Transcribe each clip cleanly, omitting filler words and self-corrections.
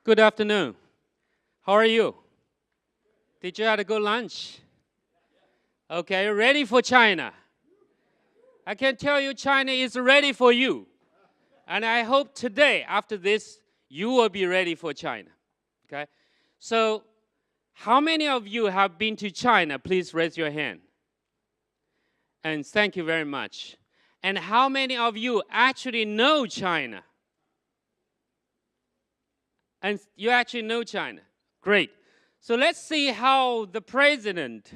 Good afternoon. How are you? Did you have a good lunch? Okay, ready for China? I can tell you China is ready for you. And I hope today, after this, you will be ready for China. Okay? So, how many of you have been to China? Please raise your hand. And thank you very much. And how many of you actually know China? And you actually know China. Great. So let's see how the president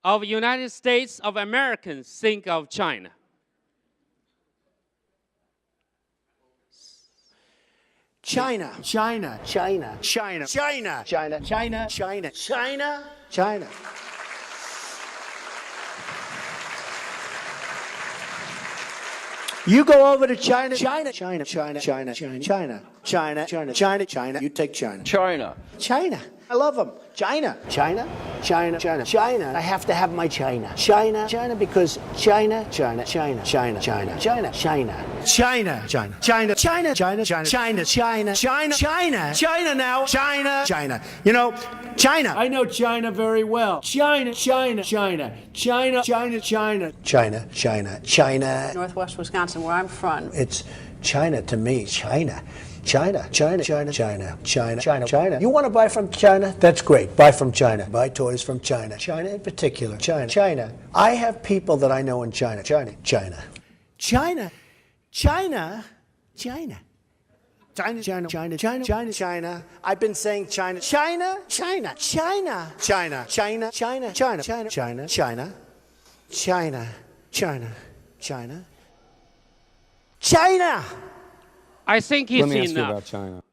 of the United States of Americans think of China. China. China. China. China. China. China. China. China. China. China. You go over to China. China. China. China. China. China. China. China. China. China. China. You take China. China. China. I love them. China. China. China. China. China. I have to have my China. China. China because China. China. China. China. China. China. China. China. China. China. China. China. China. China. China. China. China. China now. China. China. You know, China. I know China very well. China. China. China. China. China. China. China. China. China. Northwest Wisconsin, where I'm from. It's China to me. China. China, China, China, China, China, China, China. You want to buy from China? That's great. Buy from China. Buy toys from China. China in particular. China. China. I have people that I know in China. China. China. China. China. China. China, China, China, China, China, China. I've been saying China, China, China, China, China, China, China, China, China, China, China, China, China, China, China. I think it's Let me ask you enough. about China.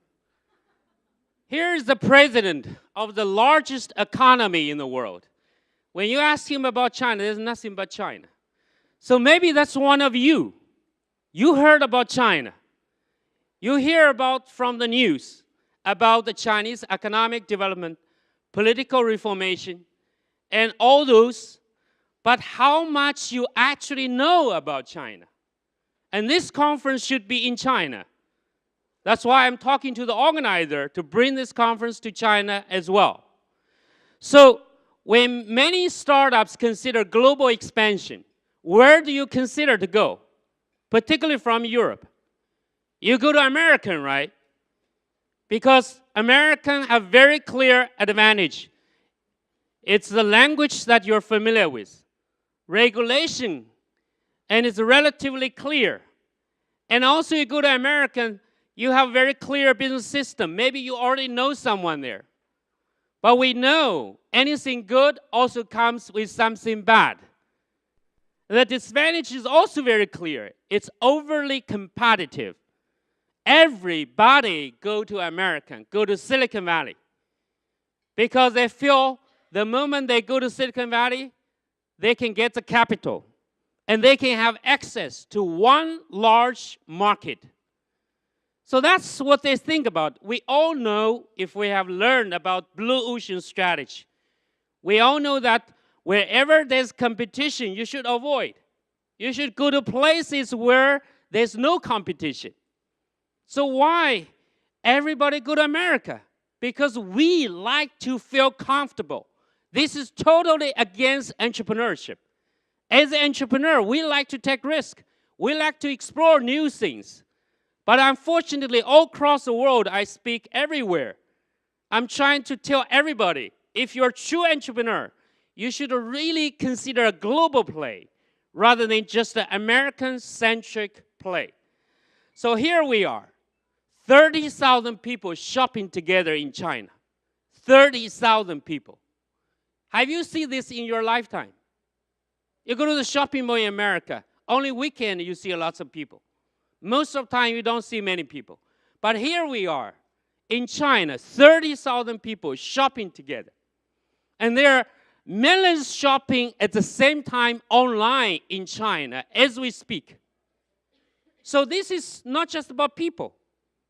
Here's the president of the largest economy in the world. When you ask him about China, there's nothing but China. So maybe that's one of you. You heard about China. You hear about from the news about the Chinese economic development, political reformation, and all those, but how much you actually know about China. And this conference should be in China. That's why I'm talking to the organizer to bring this conference to China as well. So when many startups consider global expansion, where do you consider to go? Particularly from Europe. You go to American, right? Because Americans have very clear advantage. It's the language that you're familiar with. Regulation, and it's relatively clear. And also you go to American, you have a very clear business system. Maybe you already know someone there. But we know anything good also comes with something bad. The disadvantage is also very clear. It's overly competitive. Everybody go to American, go to Silicon Valley. Because they feel the moment they go to Silicon Valley, they can get the capital. And they can have access to one large market. So that's what they think about. We all know, if we have learned about Blue Ocean strategy, we all know that wherever there's competition, you should avoid. You should go to places where there's no competition. So why everybody go to America? Because we like to feel comfortable. This is totally against entrepreneurship. As an entrepreneur, we like to take risks. We like to explore new things. But unfortunately, all across the world, I speak everywhere. I'm trying to tell everybody, if you're a true entrepreneur, you should really consider a global play rather than just an American-centric play. So here we are, 30,000 people shopping together in China. 30,000 people. Have you seen this in your lifetime? You go to the shopping mall in America, only weekend you see lots of people. Most of the time, you don't see many people. But here we are, in China, 30,000 people shopping together. And there are millions shopping at the same time online in China as we speak. So this is not just about people.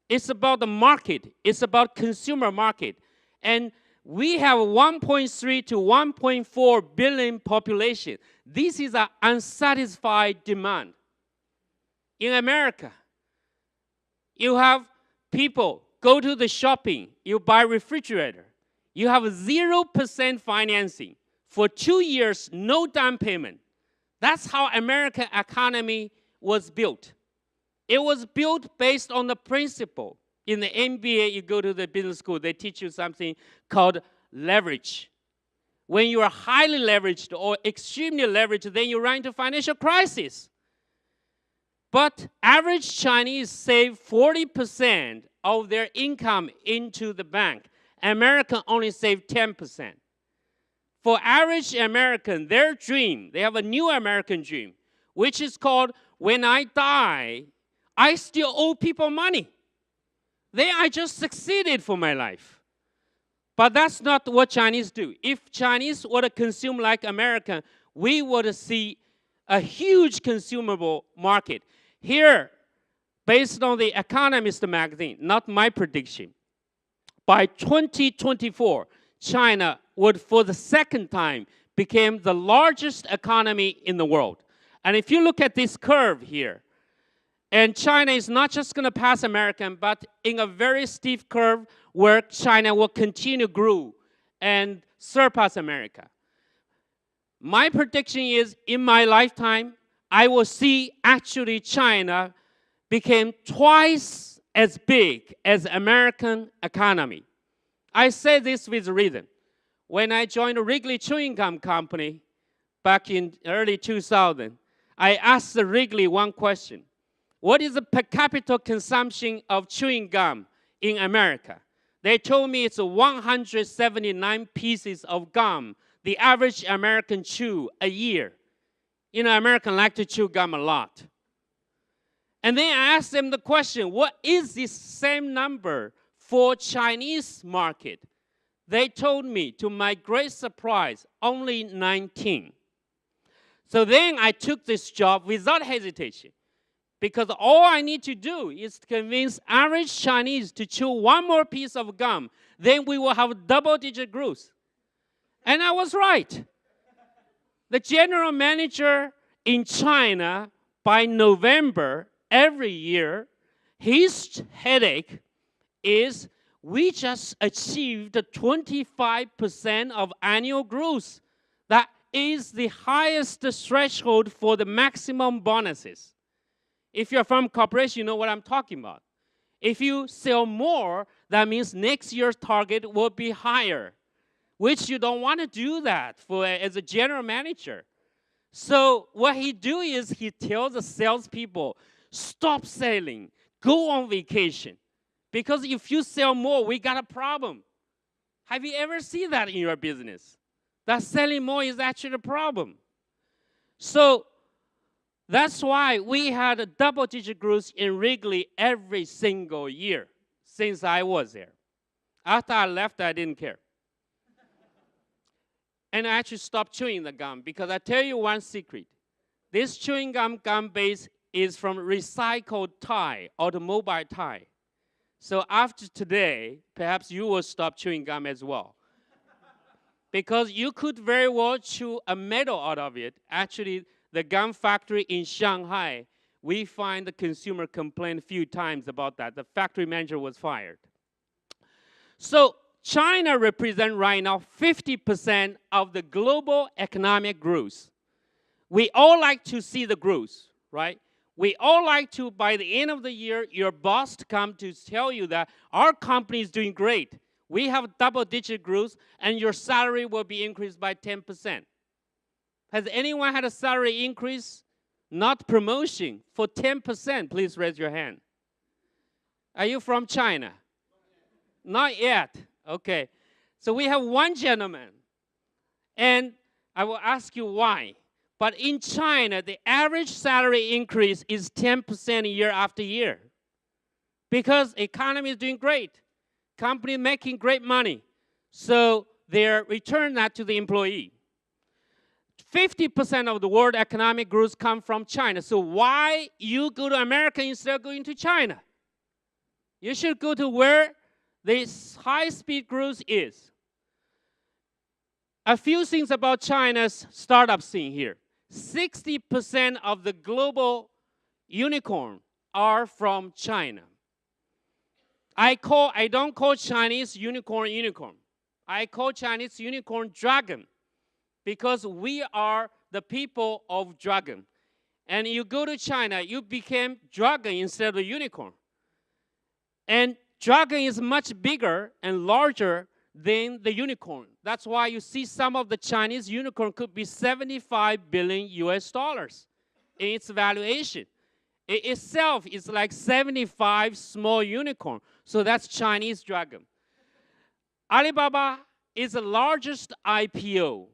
It's about the market. It's about consumer market. And we have 1.3 to 1.4 billion population. This is an unsatisfied demand. In America, you have people go to the shopping, you buy refrigerator, you have 0% financing for 2 years, no down payment. That's how American economy was built. It was built based on the principle. In the MBA, you go to the business school, they teach you something called leverage. When you are highly leveraged or extremely leveraged, then you run into financial crisis. But average Chinese save 40% of their income into the bank. American only save 10%. For average American, their dream, they have a new American dream, which is called, when I die, I still owe people money. Then I just succeeded for my life. But that's not what Chinese do. If Chinese were to consume like American, we would see a huge consumable market. Here, based on the Economist magazine, not my prediction, by 2024, China would, for the second time, become the largest economy in the world. And if you look at this curve here, and China is not just going to pass America, but in a very steep curve where China will continue to grow and surpass America. My prediction is, in my lifetime, I will see actually China became twice as big as American economy. I say this with reason. When I joined Wrigley Chewing Gum Company back in early 2000, I asked Wrigley one question. What is the per capita consumption of chewing gum in America? They told me it's 179 pieces of gum the average American chew a year. You know, Americans like to chew gum a lot. And then I asked them the question, what is this same number for Chinese market? They told me, to my great surprise, only 19. So then I took this job without hesitation, because all I need to do is to convince average Chinese to chew one more piece of gum, then we will have double-digit growth. And I was right. The general manager in China, by November every year, his headache is, we just achieved 25% of annual growth. That is the highest threshold for the maximum bonuses. If you're from corporation, you know what I'm talking about. If you sell more, that means next year's target will be higher, which you don't want to do that as a general manager. So what he do is he tells the salespeople, stop selling, go on vacation. Because if you sell more, we got a problem. Have you ever seen that in your business? That selling more is actually a problem. So that's why we had a double-digit growth in Wrigley every single year since I was there. After I left, I didn't care. And I actually stopped chewing the gum, because I tell you one secret. This chewing gum base is from recycled tire, automobile tire. So after today, perhaps you will stop chewing gum as well. Because you could very well chew a metal out of it. Actually, the gum factory in Shanghai, we find the consumer complained a few times about that. The factory manager was fired. So China represents right now 50% of the global economic growth. We all like to see the growth, right? We all like to, by the end of the year, your boss to come to tell you that our company is doing great. We have double-digit growth, and your salary will be increased by 10%. Has anyone had a salary increase, not promotion, for 10%? Please raise your hand. Are you from China? Not yet. Okay. So we have one gentleman, and I will ask you why. But in China, the average salary increase is 10% year after year. Because the economy is doing great. Company making great money. So they return that to the employee. 50% of the world economic growth come from China. So why you go to America instead of going to China? You should go to where this high-speed growth is. A few things about China's startup scene here. 60% of the global unicorn are from China. I don't call Chinese unicorn unicorn. I call Chinese unicorn dragon because we are the people of dragon. And you go to China, you became dragon instead of unicorn. And dragon is much bigger and larger than the unicorn. That's why you see some of the Chinese unicorn could be 75 billion US dollars in its valuation. It itself is like 75 small unicorn. So that's Chinese dragon. Alibaba is the largest IPO.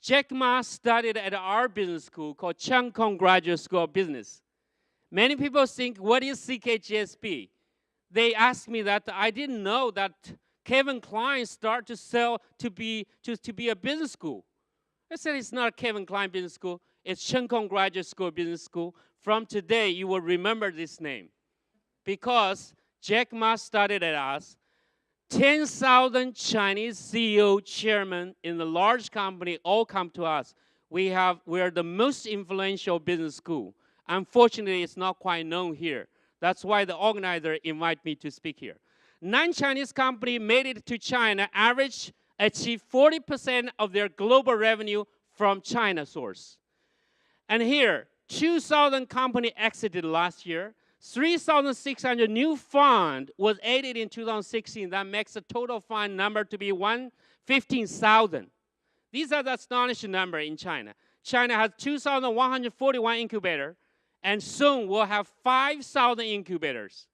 Jack Ma studied at our business school called Cheung Kong Graduate School of Business. Many people think, what is CKGSB? They asked me that. I didn't know that Kevin Klein started to sell to be a business school. I said, it's not Kevin Klein Business School. It's Cheung Kong Graduate School of Business School. From today, you will remember this name. Because Jack Ma studied at us. 10,000 Chinese CEO chairmen in the large company all come to us. We are the most influential business school. Unfortunately, it's not quite known here. That's why the organizer invited me to speak here. 9 Chinese companies made it to China, achieved 40% of their global revenue from China source. And here, 2,000 companies exited last year. 3,600 new fund was added in 2016. That makes the total fund number to be 115,000. These are the astonishing number in China. China has 2,141 incubators, and soon we'll have 5,000 incubators.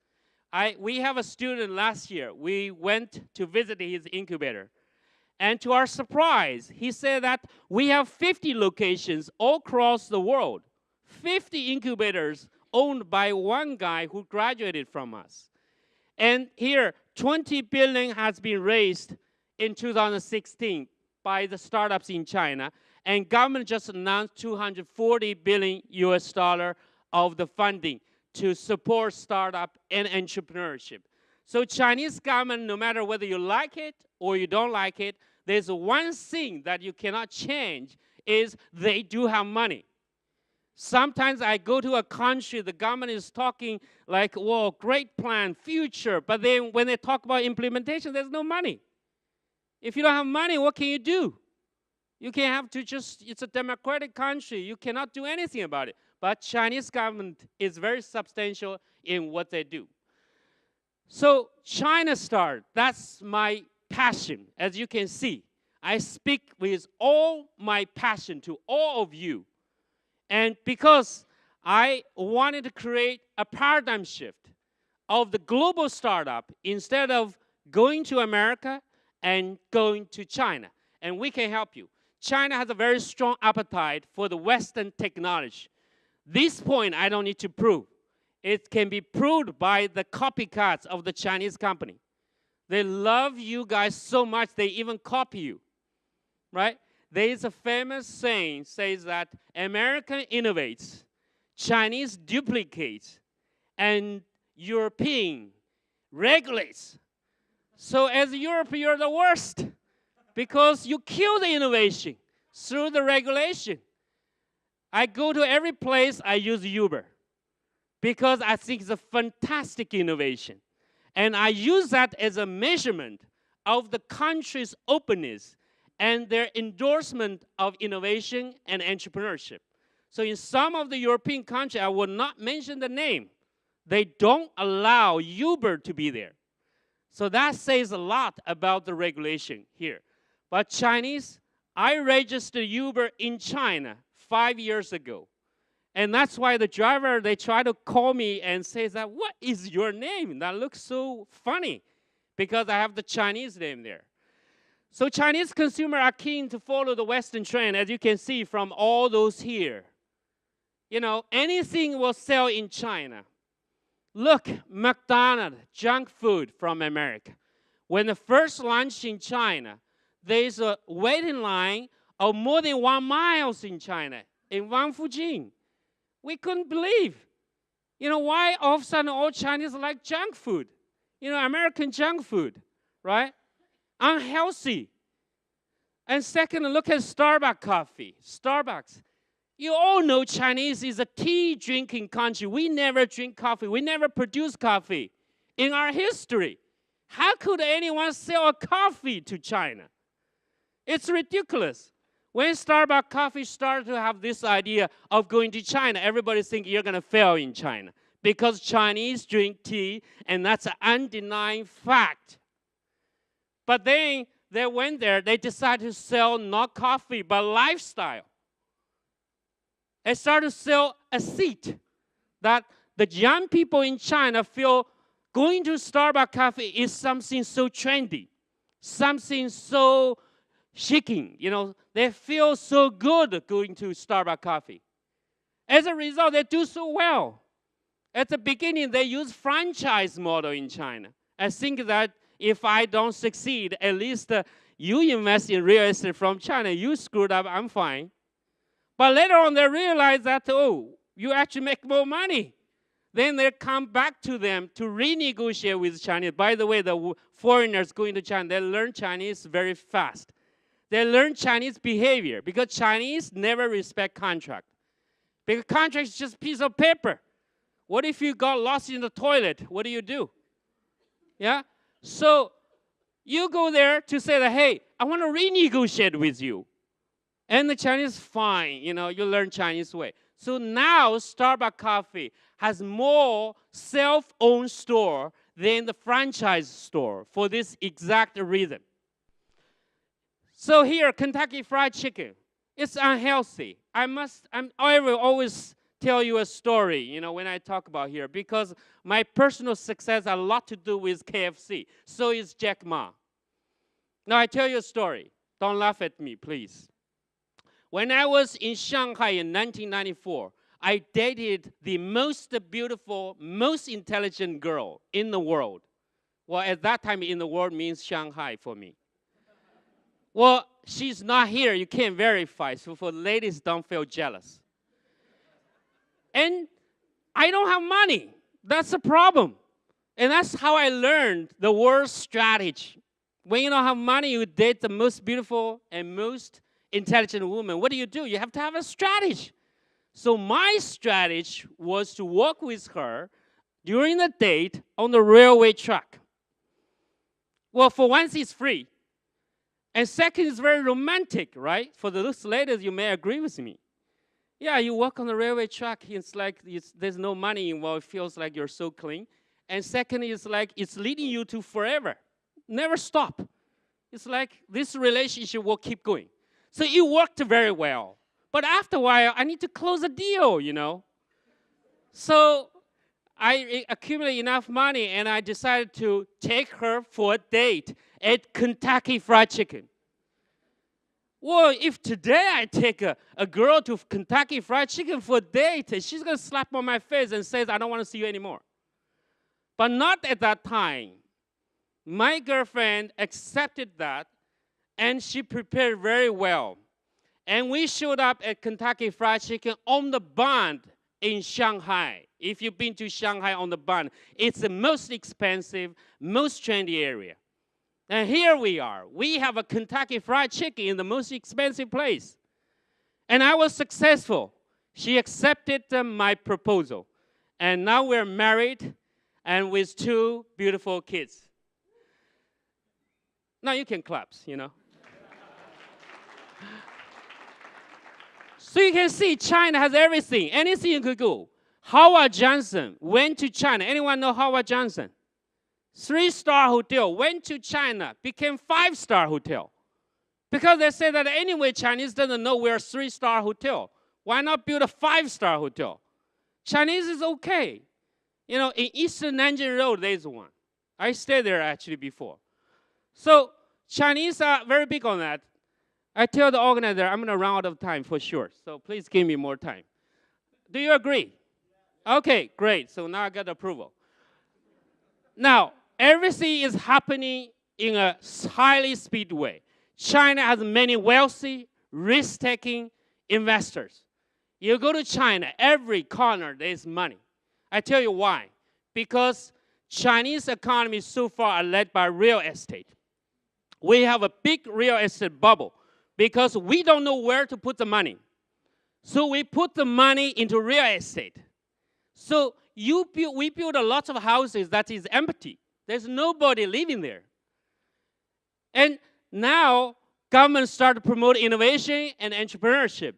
We have a student last year. We went to visit his incubator. And to our surprise, he said that we have 50 locations all across the world. 50 incubators owned by one guy who graduated from us. And here, 20 billion has been raised in 2016 by the startups in China. And government just announced 240 billion US dollar of the funding to support startup and entrepreneurship. So Chinese government, no matter whether you like it or you don't like it, there's one thing that you cannot change is they do have money. Sometimes I go to a country, the government is talking like, whoa, great plan, future. But then when they talk about implementation, there's no money. If you don't have money, what can you do? You can have to just, it's a democratic country. You cannot do anything about it. But Chinese government is very substantial in what they do. So China Star, that's my passion. As you can see, I speak with all my passion to all of you. And because I wanted to create a paradigm shift of the global startup instead of going to America and going to China. And we can help you. China has a very strong appetite for the Western technology. This point I don't need to prove. It can be proved by the copycats of the Chinese company. They love you guys so much they even copy you, right? There is a famous saying says that American innovates, Chinese duplicates, and European regulates. So as Europe, you're the worst because you kill the innovation through the regulation. I go to every place, I use Uber because I think it's a fantastic innovation. And I use that as a measurement of the country's openness and their endorsement of innovation and entrepreneurship. So in some of the European countries, I will not mention the name. They don't allow Uber to be there. So that says a lot about the regulation here. But Chinese, I registered Uber in China 5 years ago. And that's why the driver, they try to call me and say that, what is your name? That looks so funny because I have the Chinese name there. So Chinese consumers are keen to follow the Western trend, as you can see from all those here. You know, anything will sell in China. Look, McDonald's, junk food from America. When the first launched in China, there's a waiting line of more than 1 mile in China, in Wangfujing. We couldn't believe. You know, why all of a sudden all Chinese like junk food? You know, American junk food, right? Unhealthy. And second, look at Starbucks coffee. Starbucks. You all know Chinese is a tea-drinking country. We never drink coffee. We never produce coffee in our history. How could anyone sell a coffee to China? It's ridiculous. When Starbucks coffee started to have this idea of going to China, everybody thinks you're going to fail in China because Chinese drink tea, and that's an undeniable fact. But then they went there, they decided to sell not coffee, but lifestyle. They started to sell a seat that the young people in China feel going to Starbucks coffee is something so trendy, something so chic. They feel so good going to Starbucks coffee. As a result, they do so well. At the beginning, they use franchise model in China. I think that if I don't succeed, at least you invest in real estate from China. You screwed up, I'm fine. But later on, they realize that, you actually make more money. Then they come back to them to renegotiate with Chinese. By the way, the foreigners going to China, they learn Chinese very fast. They learn Chinese behavior because Chinese never respect contract. Because contract is just a piece of paper. What if you got lost in the toilet? What do? Yeah? So you go there to say that, hey, I want to renegotiate with you. And the Chinese, fine, you learn Chinese way. So now Starbucks Coffee has more self-owned store than the franchise store for this exact reason. So here, Kentucky Fried Chicken, it's unhealthy. I will always tell you a story, when I talk about here, because my personal success has a lot to do with KFC. So is Jack Ma. Now I tell you a story. Don't laugh at me, please. When I was in Shanghai in 1994, I dated the most beautiful, most intelligent girl in the world. Well, at that time, in the world means Shanghai for me. Well, she's not here. You can't verify. So for ladies, don't feel jealous. And I don't have money. That's the problem. And that's how I learned the word strategy. When you don't have money, you date the most beautiful and most intelligent woman. What do? You have to have a strategy. So my strategy was to walk with her during the date on the railway track. Well, for once, it's free. And second, it's very romantic, right? For those ladies, you may agree with me. Yeah, you walk on the railway track, it's like there's no money involved. It feels like you're so clean. And second, it's like it's leading you to forever. Never stop. It's like this relationship will keep going. So it worked very well. But after a while, I need to close a deal, So I accumulated enough money, and I decided to take her for a date at Kentucky Fried Chicken. Well, if today I take a girl to Kentucky Fried Chicken for a date, she's going to slap on my face and say, I don't want to see you anymore. But not at that time. My girlfriend accepted that, and she prepared very well. And we showed up at Kentucky Fried Chicken on the Bund in Shanghai. If you've been to Shanghai on the Bund, it's the most expensive, most trendy area. And here we are. We have a Kentucky Fried Chicken in the most expensive place. And I was successful. She accepted my proposal. And now we're married and with 2 beautiful kids. Now you can clap, So you can see China has everything. Anything you could go. Howard Johnson went to China. Anyone know Howard Johnson? 3-star hotel, went to China, became 5-star hotel. Because they say that anyway, Chinese doesn't know we're a 3-star hotel. Why not build a 5-star hotel? Chinese is okay. In Eastern Nanjing Road, there's one. I stayed there actually before. So Chinese are very big on that. I tell the organizer, I'm going to run out of time for sure. So please give me more time. Do you agree? Okay, great. So now I got approval. Now, everything is happening in a highly speed way. China has many wealthy, risk-taking investors. You go to China, every corner there's money. I tell you why. Because Chinese economy so far are led by real estate. We have a big real estate bubble because we don't know where to put the money. So we put the money into real estate. So we build a lot of houses that is empty. There's nobody living there. And now government started to promote innovation and entrepreneurship.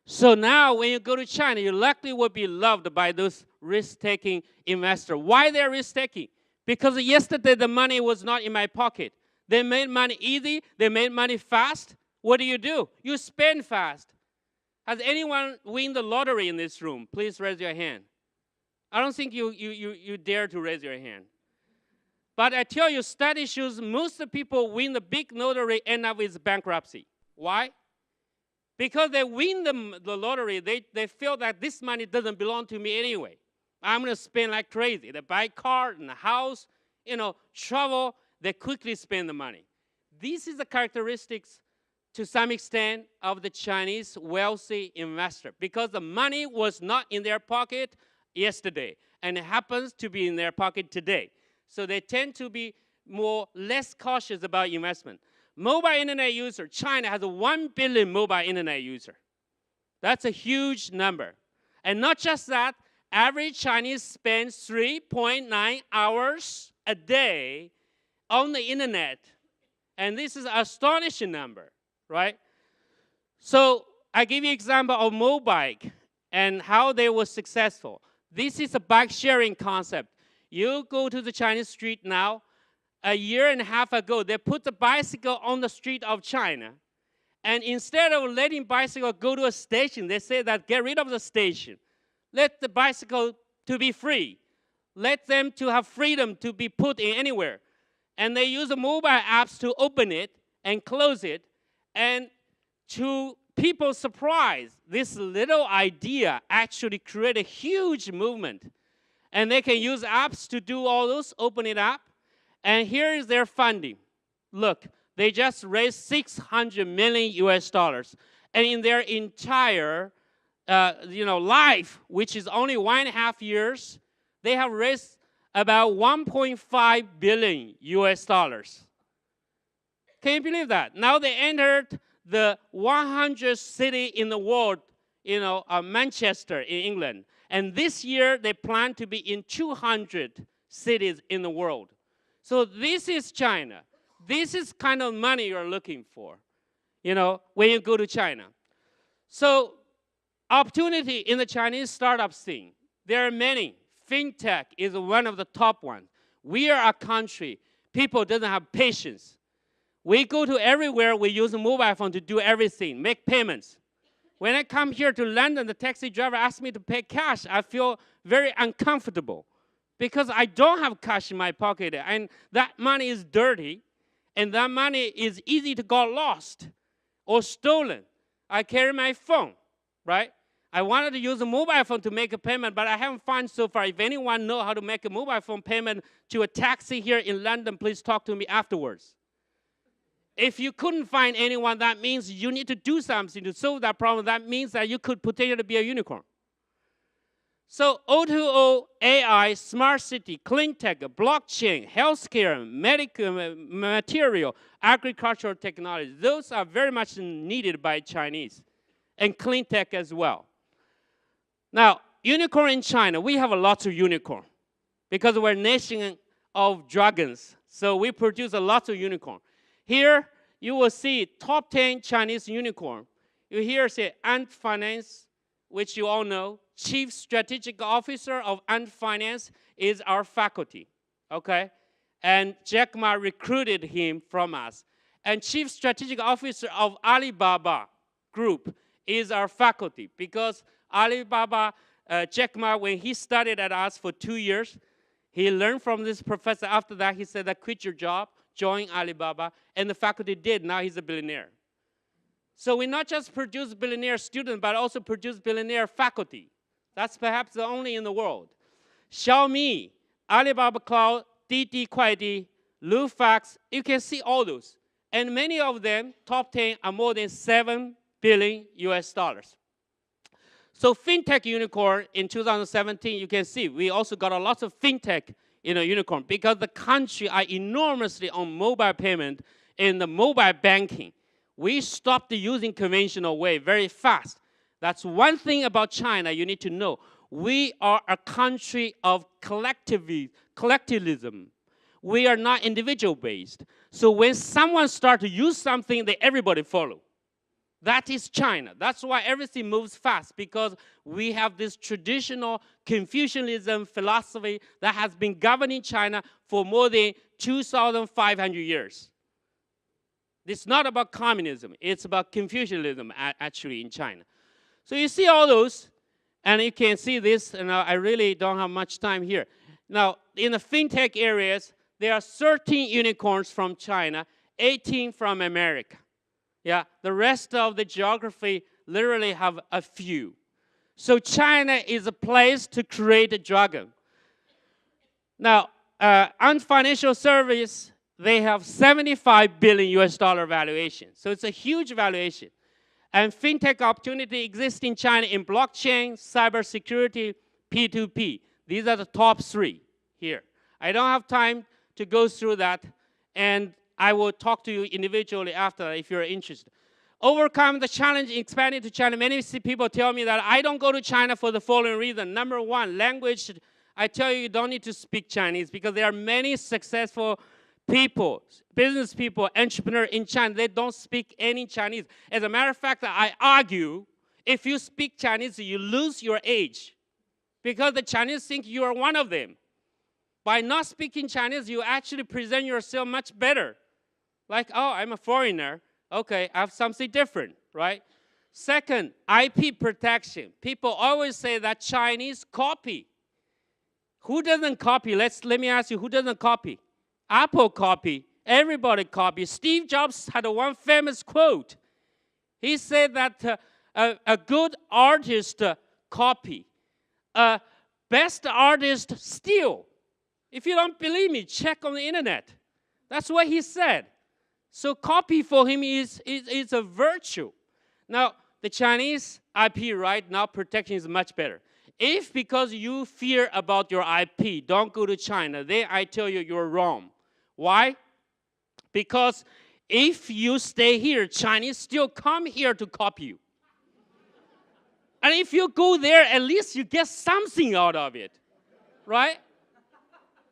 So now when you go to China, you likely will be loved by those risk-taking investors. Why they're risk-taking? Because yesterday the money was not in my pocket. They made money easy. They made money fast. What do? You spend fast. Has anyone win the lottery in this room? Please raise your hand. I don't think you dare to raise your hand. But I tell you, study shows most of the people win the big lottery end up with bankruptcy. Why? Because they win the lottery, they feel that this money doesn't belong to me anyway. I'm going to spend like crazy. They buy a car and a house, travel. They quickly spend the money. This is the characteristics, to some extent, of the Chinese wealthy investor, because the money was not in their pocket yesterday, and it happens to be in their pocket today. So they tend to be less cautious about investment. Mobile internet user, China has 1 billion mobile internet user. That's a huge number. And not just that, average Chinese spends 3.9 hours a day on the internet. And this is an astonishing number, right? So I give you an example of Mobike and how they were successful. This is a bike sharing concept. You go to the Chinese street now. A year and a half ago, they put the bicycle on the street of China. And instead of letting bicycle go to a station, they say that get rid of the station. Let the bicycle to be free. Let them to have freedom to be put in anywhere. And they use the mobile apps to open it and close it. And to people's surprise, this little idea actually created a huge movement. And they can use apps to do all those, open it up. And here is their funding. Look, they just raised $600 million US. And in their entire life, which is only 1.5 years, they have raised about 1.5 billion US dollars. Can you believe that? Now they entered the 100th city in the world, Manchester in England. And this year they plan to be in 200 cities in the world. So this is China. This is kind of money you're looking for, when you go to China. So opportunity in the Chinese startup scene. There are many. FinTech is one of the top ones. We are a country. People doesn't have patience. We go to everywhere. We use a mobile phone to do everything, make payments. When I come here to London, the taxi driver asks me to pay cash. I feel very uncomfortable because I don't have cash in my pocket, and that money is dirty, and that money is easy to get lost or stolen. I carry my phone, right? I wanted to use a mobile phone to make a payment, but I haven't found so far. If anyone knows how to make a mobile phone payment to a taxi here in London, please talk to me afterwards. If you couldn't find anyone, that means you need to do something to solve that problem. That means that you could potentially be a unicorn. So O2O, AI, smart city, clean tech, blockchain, healthcare, medical material, agricultural technology, those are very much needed by Chinese, and clean tech as well. Now, unicorn in China, we have a lot of unicorn because we're a nation of dragons. So we produce a lot of unicorn. Here, you will see top 10 Chinese unicorn. You hear say Ant Finance, which you all know. Chief Strategic Officer of Ant Finance is our faculty, okay? And Jack Ma recruited him from us. And Chief Strategic Officer of Alibaba Group is our faculty because Alibaba, Jack Ma, when he studied at us for 2 years, he learned from this professor. After that, he said, quit your job, join Alibaba, and the faculty did. Now he's a billionaire. So we not just produce billionaire students, but also produce billionaire faculty. That's perhaps the only in the world. Xiaomi, Alibaba Cloud, Didi Kuaidi, Lufax, you can see all those. And many of them, top 10, are more than 7 billion US dollars. So fintech unicorn in 2017, you can see we also got a lot of fintech unicorn because the country are enormously on mobile payment and the mobile banking. We stopped using conventional way very fast. That's one thing about China you need to know. We are a country of collectivism. we are not individual-based. So when someone starts to use something, they everybody follow. That is China. That's why everything moves fast, because we have this traditional Confucianism philosophy that has been governing China for more than 2,500 years. It's not about communism. It's about Confucianism, actually, in China. So you see all those, and you can see this, and I really don't have much time here. Now, in the fintech areas, there are 13 unicorns from China, 18 from America. Yeah, the rest of the geography literally have a few. So China is a place to create a dragon. Now, on financial service, they have 75 billion US dollar valuation. So it's a huge valuation. And fintech opportunity exists in China in blockchain, cybersecurity, P2P. These are the top three here. I don't have time to go through that, and I will talk to you individually after that if you're interested. Overcome the challenge in expanding to China. Many people tell me that I don't go to China for the following reason. Number one, language. I tell you don't need to speak Chinese, because there are many successful people, business people, entrepreneurs in China. They don't speak any Chinese. As a matter of fact, I argue, if you speak Chinese, you lose your edge, because the Chinese think you are one of them. By not speaking Chinese, you actually present yourself much better. Like, oh, I'm a foreigner. Okay, I have something different, right? Second, IP protection. People always say that Chinese copy. Who doesn't copy? Let me ask you, who doesn't copy? Apple copy. Everybody copy. Steve Jobs had one famous quote. He said that a good artist copy. A best artist steal. If you don't believe me, check on the internet. That's what he said. So copy for him is a virtue. Now, the Chinese IP right now protection is much better. If because you fear about your IP, don't go to China, then I tell you you're wrong. Why? Because if you stay here, Chinese still come here to copy you. And if you go there, at least you get something out of it, right?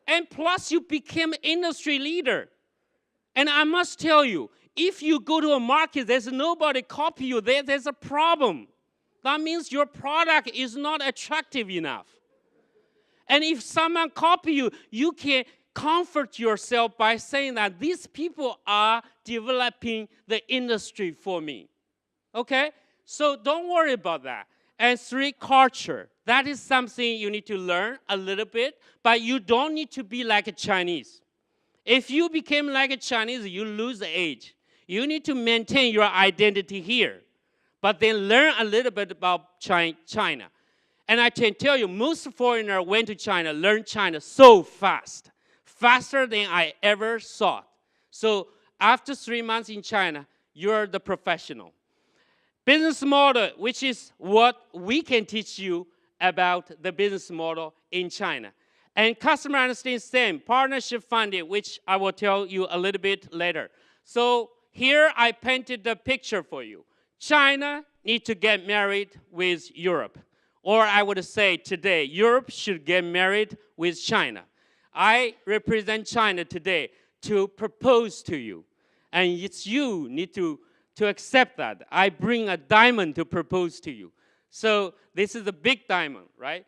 And plus you became industry leader. And I must tell you, if you go to a market, there's nobody copy you, there's a problem. That means your product is not attractive enough. And if someone copy you, you can comfort yourself by saying that these people are developing the industry for me. Okay? So don't worry about that. And three, culture. That is something you need to learn a little bit, but you don't need to be like a Chinese. If you became like a Chinese, you lose the edge. You need to maintain your identity here, but then learn a little bit about China. And I can tell you, most foreigners went to China, learned China so fast, faster than I ever thought. So after 3 months in China, you're the professional. Business model, which is what we can teach you about the business model in China. And customer understanding, same. Partnership funding, which I will tell you a little bit later. So here I painted the picture for you. China needs to get married with Europe. Or I would say today, Europe should get married with China. I represent China today to propose to you. And it's you need to accept that. I bring a diamond to propose to you. So this is a big diamond, right?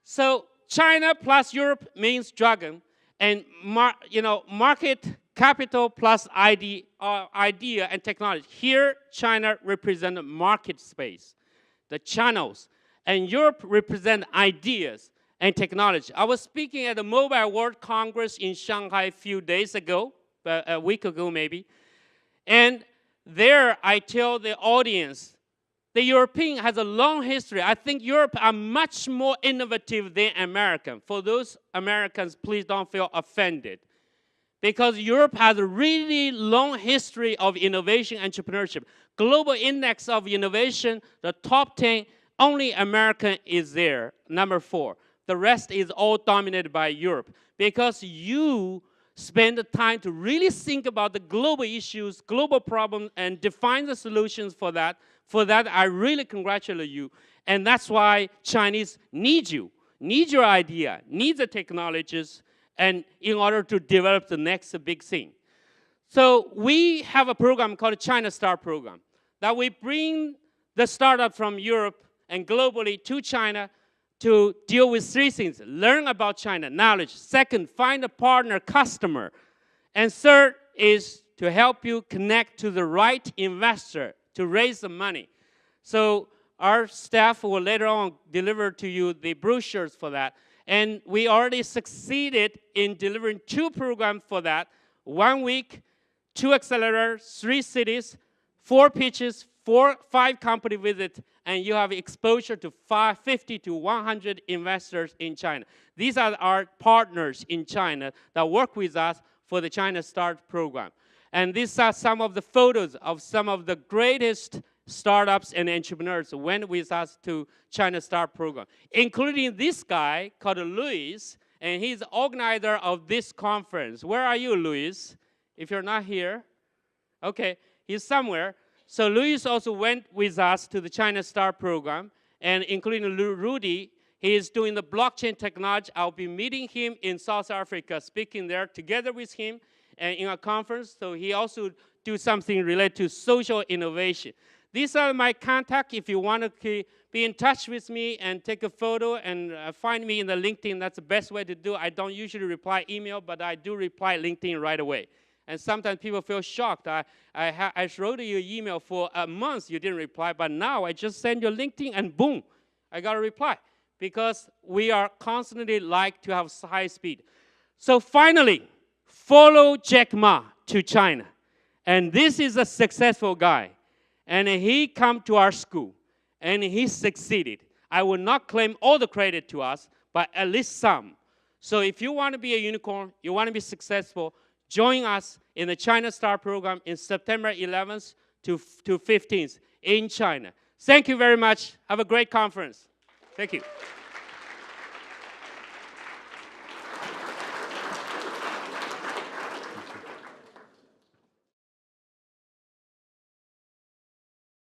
So China plus Europe means dragon, and market capital plus idea and technology. Here, China represents market space, the channels, and Europe represents ideas and technology. I was speaking at the Mobile World Congress in Shanghai a few days ago, a week ago maybe, and there I tell the audience, the European has a long history. I think Europe are much more innovative than American. For those Americans, please don't feel offended. Because Europe has a really long history of innovation and entrepreneurship. Global Index of Innovation, the top 10, only American is there, number 4. The rest is all dominated by Europe. Because you spend the time to really think about the global issues, global problems, and define the solutions for that. For that, I really congratulate you. And that's why Chinese need you, need your idea, need the technologies, and in order to develop the next big thing. So we have a program called China Start Program that we bring the startup from Europe and globally to China to deal with three things. Learn about China, knowledge. Second, find a partner, customer. And third is to help you connect to the right investor to raise the money. So our staff will later on deliver to you the brochures for that. And we already succeeded in delivering 2 programs for that. 1 week, 2 accelerators, 3 cities, 4 pitches, 5 company visits, and you have exposure to 50 to 100 investors in China. These are our partners in China that work with us for the China Start program. And these are some of the photos of some of the greatest startups and entrepreneurs who went with us to China Start program, including this guy called Luis, and he's the organizer of this conference. Where are you, Luis? If you're not here, okay, he's somewhere. So Luis also went with us to the China Start program, and including Rudy, he is doing the blockchain technology. I'll be meeting him in South Africa, speaking there together with him and in a conference. So he also do something related to social innovation. These are my contacts. If you want to be in touch with me and take a photo and find me in the LinkedIn, that's the best way to do it. I don't usually reply email, but I do reply LinkedIn right away. And sometimes people feel shocked. I wrote you an email for a month, you didn't reply, but now I just send you a LinkedIn and boom, I got a reply. Because we are constantly like to have high speed. So finally, follow Jack Ma to China. And this is a successful guy. And he come to our school, and he succeeded. I will not claim all the credit to us, but at least some. So if you want to be a unicorn, you want to be successful, join us in the China Start program in September 11th to 15th in China. Thank you very much. Have a great conference. Thank you.